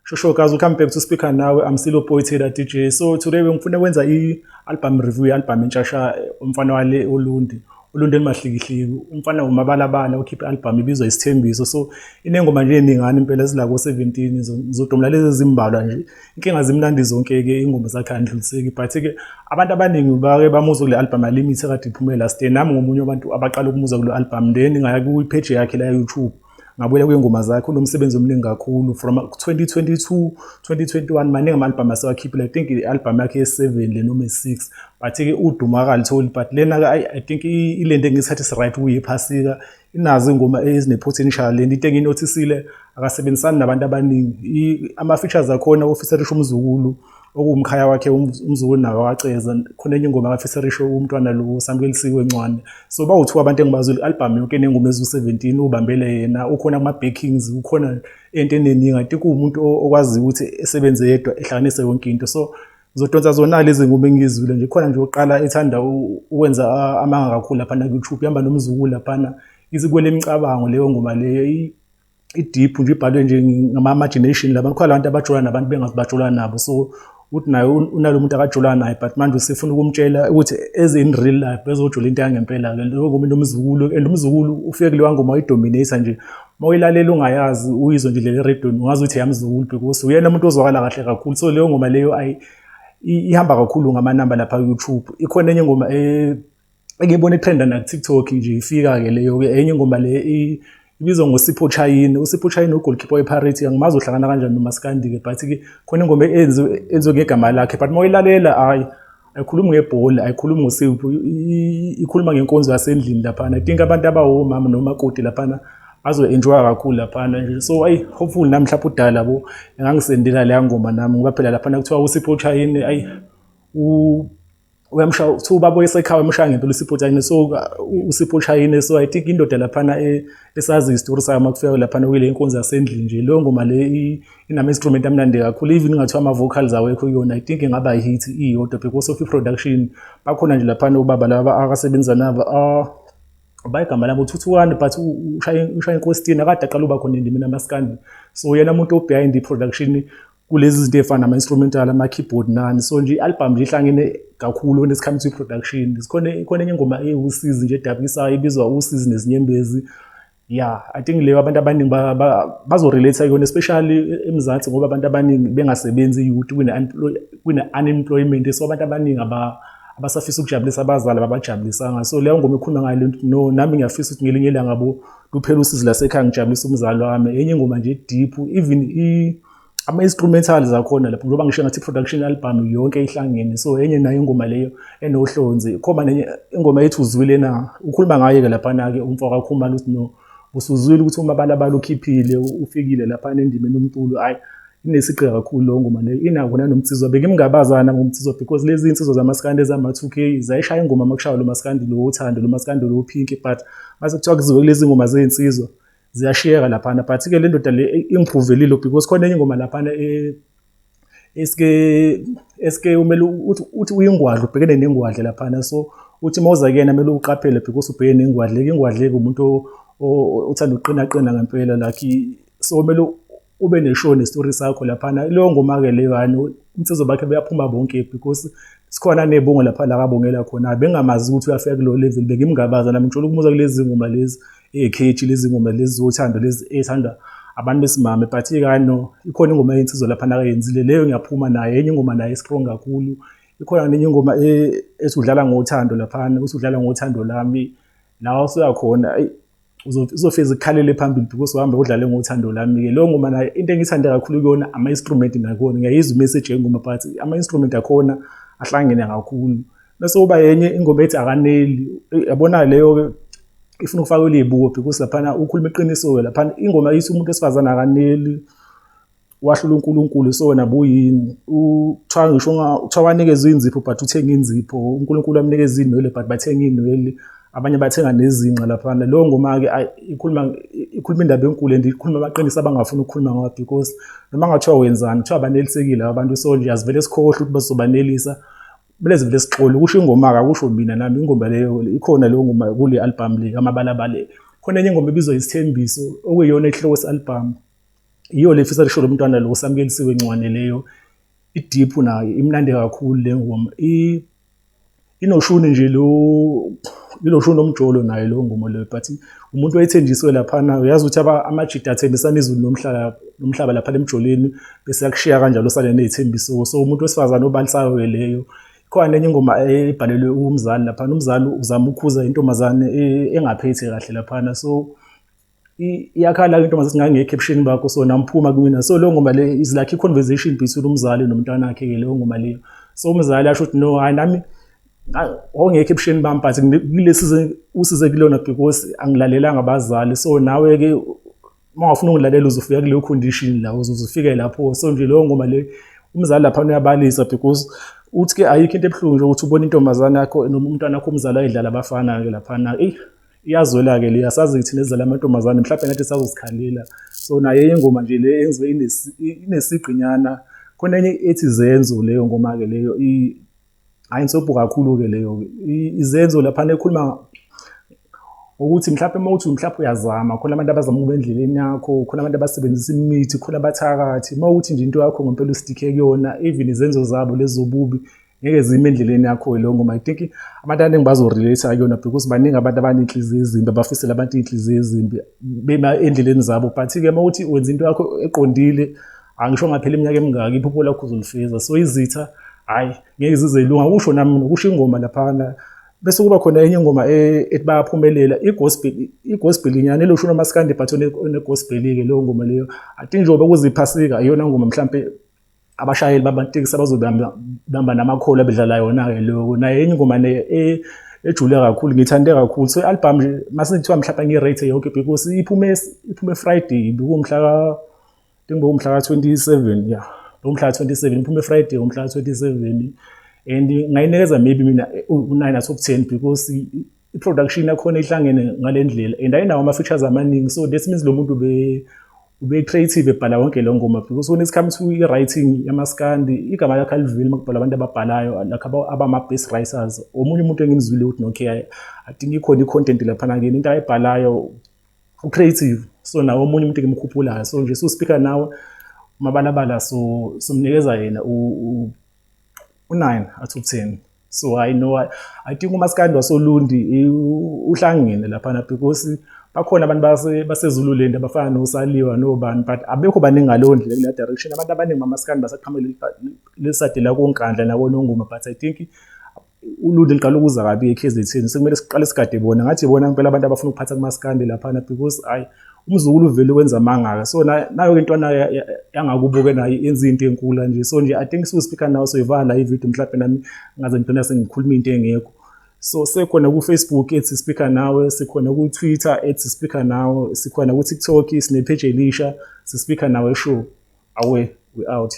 Shoshokazi, welcome back to Speaker Now. I'm still Boy Taylor DJ. So today ngifuna ukwenza i-album review ye-album entshasha umfana wale uLundi. uLundi elimahlikihliki. Umfana umabalabala ukhipha i-album ibizwa Isithembiso. So inengoma nje eningana impela ezilako 17 ngizodomla lezi zimbalwa nje. Inkinga zimnandi zonke ke ingoma zakhe andluliseki but ke abantu abaningi bake bamuzwa kule album Limit ekade iphume last year. Nami ngomunye wabantu abaqala ukumuzwa kule album then ngaya ku page yakhe la YouTube. Ngabuyela kwengoma zakhe unomsebenzi omningi kakhulu from 2022 2021 maningi ama-album asewakhipha I think i-album yakhe ye7 le noma e6 but ke uduma akalitholi but lena ke I think ilento engisathi is right kuyiphasika inazo ingoma ezine-potential lento into enginotisile akasebenzisani nabantu abaningi ama-features akhona officerisha umzukulu okuwumkhaya wakhe umzukulu nawo waceza khona enye ingoma ka-featurisha umntwana lo Samkelisiwe Ncwane so bawu-2 abantu engibazile i-album yonke enengoma ezu-17 ubambele yena ukhona kuma-backings ukhona into eneningi I think uwumuntu okwaziyo ukuthi esebenze yedwa ehlanganise yonke into so ngizodonsa zona lezi ngoma engizwile nje khona nje oqala ethanda ukwenza amanga kakhulu laphana ku-YouTube ihamba nomzukulu laphana izikwele imicabango leyo ngoma leyo i-deep nje ibhalwe nje ngama-imagination laba khona abantu abajula nabantu bengazi bajula nabo so uthi naye unalo muntu akajula naye but manje usefuna ukumtshela ukuthi as in real life bezojula into yangempela ke lokho ngoma nomzukulu and umzukulu ufike kuleyo ngoma uyidominate nje mawuyilalela ungayazi uyizwe nje le radio ungazi ukuthi yamzukulu because uyena umuntu ozwakala kahle kakhulu so leyo ngoma leyo ihamba kakhulu ngamanamba lapha ku-YouTube ikhona enye ngoma engiyibona itrenda na TikTok nje ifika ke leyo ke enye ngoma le ibizwa ngoSipho Chayini uSipho Chayini ugoalkeeper wePirates angimazi uhlangana kanjani noMaskandi ke but ke khona ingoma enziwe ngegama lakhe but mayilalela ayikhulumi ngebhola ayikhulumi ngosipho ikhuluma ngenkonzo yasendlini lapha I think abantu abawomama nomakoti lapha bazo-enjoya kakhulu lapha so hopefully nami mhlawumbe udala bo engangisendela leya ngoma nami ngoba phela lapha kuthiwa uSipho Chayini uyamsha uthuba boyise ekhaya emshaya ngempela uSipho Chayini so uSipho Chayini so I think indoda lapha esazi istory sayo makufika lapha kule inkonzo yasendlini nje leyo ngoma le inama instrument amnandi kakhulu even ngathiwa ama vocals awekho yona I think ingaba hit iyodwa because of production bakhona nje lapha ubaba laba akasebenza nabo bayigama labo Thuthuwane but ushaya inkostina kade aqala uba khona indimi namaskandi so yena umuntu behind i-production kulezi zinto efana nama-instrumental ama-keyboard nani so nje i-album nje ihlangene kakhulu when it comes to production ikhona enye ingoma usizi nje edabukisayo ibizwa usizi nezinyembezi yeah I think leyo abantu abaningi bazorelate kuyona especially eMzansi ngoba abantu abaningi bengasebenzi youth kune-unemployment so abantu abaningi abasafisa ukujabulisa abazali babajabulisanga so leyo ngoma ikhuluma ngayo lento no nami ngiyafisa ukuthi ngelinye ilanga ngabo luphela usizi lasekhaya ngijabulisa umzali wami enye ingoma nje deep even ama-instrumentals akhona lapho ngoba ngisho ngathi production album yonke ihlangene so enye nayo ingoma leyo enohlonzi khoma nenye ingoma yethu uzwile na ukhuluma ngayo ke lapha ke umfoko akhumala ukuthi no usuzwile ukuthi umabalabala ukhiphile ufikile lapha endimeni umculo inesigqi kakhulu lo ngoma leyo inako nanomtsizwa bekimngabazana ngomtsizwa because lezi insizwa zamaskandi ezama-2K zayishaya ingoma makushaya lo maskandi lo uthando lo maskandi lo Pink but mase kuthiwa kuziwe kulezi ngoma zezinsizwa ziyashiyeka lapha but ke le ndoda le improvelile because khona enye ingoma lapha eske umele uthi uyingwadla ubhekene nengwadle lapha so uthi mawuza kuyena kumele uqaphele because ubhekene nengwadle ingwadle umuntu uthanda uqina ngempela like so kumele ube neshow nestory sakho lapha leyo ngoma ke leyo yani umthizo bakhe beyaphuma bonke because sikhona nebongo lapha la kabongela khona bengamazi ukuthi uyafika kulo level bekimngabaza nami ngithola ukumuza kulezi ngoma lezi ekhethi lezi ngoma lezi zothando lezi ethanda abantu besimame but ikano ikhona ingoma yensizwa lapha nakayenzile leyo ngiyaphuma naye enye ingoma naye strong kakhulu ikhona nenye ingoma esudlala ngothando lapha usudlala ngothando lami lawo soyakhona uzofeza ikhalele phambili because uhambe udlale ngothando lami ke leyo ngoma naye into engithanda kakhulu kuyona ama-instrument nakhona ngiyayizwa imessage yengoma but ama-instrument akhona ahlangene kakhulu bese uba yenye ingoma ethi akaneli yabona leyo ifuna ukufaka izibuko because lapha ukhuluma iqiniso lapha ingoma yithi umuntu esifazana akaneli wahlula uNkulunkulu so wena buyini uthiwa ngisho uthiwa wanikeza inzipho but uthenga inzipho uNkulunkulu amnikeza inwele but bathenga inwele abanye bathenga nezinqa lapha leyo ngoma ke ikhuluma indaba enkulu and ikhuluma amaqiniso abangafuni ukukhuluma ngawo because noma ngathiwa wenzani kuthiwa banelisekile abantu so nje azivele sikhohle ukuthi bazobanelisa beleze vele sixole kusho ingoma akusho mina nami ingoma leyo ikhona leyo ngoma kule album le amabalabala khona enye ingoma ibizwa Isithembiso okuyiyona ehloko se-album iyo le fisa lisho lo mntwana lo samkelisiwe incwane leyo i-deep nayo imnandi kakhulu le ngoma inoshuni nje iloshuni omjolo nayo lo ngoma leyo but umuntu oyithenjiswe laphana uyazi ukuthi amajida athembisana izulu nomhlaba lapha emjoleni bese yakushiya kanjalo sale nezithembiso so umuntu wesifazane obalisayo leyo khona enye ingoma ebhalelwe umzali laphana umzali uzama ukukhuza intombazane engaphethe kahle laphana so iyakhala intombazane singangekho ebusheni bakho so namphuma kumina so lo ngoma le is like i-conversation between umzali nomntwana wakhe leyo ngoma leyo so umzali asho ukuthi no hayi nami ongekho ebusheni bami but kulesi usize kulona because angilalelanga abazali so nawe-ke uma ungafuna ungilalela uzofika kuleyo condition la uzofike lapho so nje leyo ngoma le umzali lapha uyabalisa because uthi-ke ayikho into ebuhlungu nje ukuthi ubone intombazane yakho nomntwana wakho umzali ayidlala abafana-ke laphana iyazwela-ke le asazi thina ezidlala amantombazane mhlawumbe nathi sazosikhalela so naye ingoma nje le enziwe inesigqinyana khona enye ethi zenzo leyo ngoma-ke leyo ayinsobho kakhulu-ke leyo izenzo laphana ekhuluma ukuthi mhlawumbe uma uthi mhlawumbe uyazama khona abantu abazama ukuba endleleni yakho khona abantu abasebenzisa imithi khona abathakathi uma uthi nje into yakho ngempela usitike kuyona even izenzo zabo lezobubi ngeke zime endleleni yakho leyo ngoma I think abantu abaningi bazorelate kuyona because baningi abantu abanenhliziyo ezimbi abafisela abantu inhliziyo ezimbi bema endleleni zabo but-ke uma uthi wenza into yakho eqondile angisho ngaphela iminyaka emingaki iphupho lakho uzolifeza so izitha hayi ngeke zize ilunga usho nami nokusho ingoma laphana bese kuba khona enye ingoma ethi bayaphumelela igospel inyana eloshuna maskandi but one-gospel-ke leyo ngoma leyo I think njengoba kuziphasika iyona ngoma mhlampe abashayeli babantekisi abazobamba namakholo abedlala yona-ke leyo naye enye ingoma ejule kakhulu ngithande kakhulu so i-album nje masithiwa mhlawumbe ngirate yonke because iphume Friday bekuwumhla ka-27 umhla ka-27 iphume Friday umhla ka-27 and ngayinikeza maybe mina u-9 out of 10 because i-production yakhona ihlangene ngale ndlela and ayinawo ama-features amaningi so that means lo muntu ube-creative ebhala wonke lo ngoma because when it comes to i-writing yamaskandi igama lakhe aliveli uma kubhala abantu ababhalayo lakho abama-best writers omunye umuntu engimzwile ukuthi okay I think ikhona i-content laphana ngeni into ayibhalayo u-creative so nawo omunye umuntu engimkhuphulayo so nje so-speaker nawe mabalabala so somnikeza yena u-9 out of 10 so I think umaskandi wasolundi uhlangene laphana because bakhona abantu basezululand abafana noSaliwa nobani but abekho baningi ngaleyo ndlela kule direction abantu abaningi mamaskandi basaqhamela lesade la konkandla nako nongoma but I think ulundi liqala ukuza kabi eKZN sekumele siqale sigade bona ngathi bona ngempela abantu abafuna ukuphatha kumaskandi laphana because umzukulu uvele wenza mangaka so nayo intwana yangakubuke nayo yenza into enkulu nje so nje I think so-speaker nawo soyivala ivideo mhlawumbe nami ngaze ngigcina sengikhuluma into engekho so sekhona ku-Facebook ethi speaker nawe sikhona ku-Twitter ethi speaker nawe sikhona ku-TikTok sine-page elisha si-speaker nawe show we out